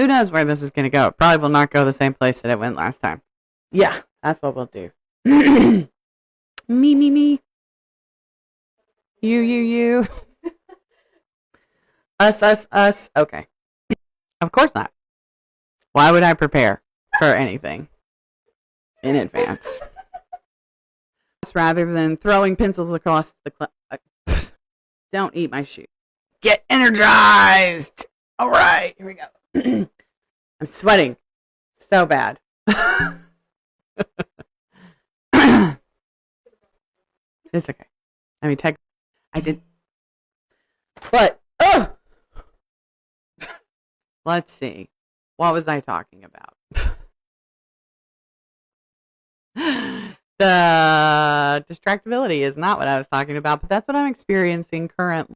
Who knows where this is going to go? It probably will not go the same place that it went last time. Yeah, that's what we'll do. Me. You. Us. Okay. Of course not. Why would I prepare for anything in advance? Rather than throwing pencils across the don't eat my shoe. Get energized! Alright, here we go. I'm sweating so bad. It's okay. I mean, I did. But, let's see. What was I talking about? The distractibility is not what I was talking about, but that's what I'm experiencing currently.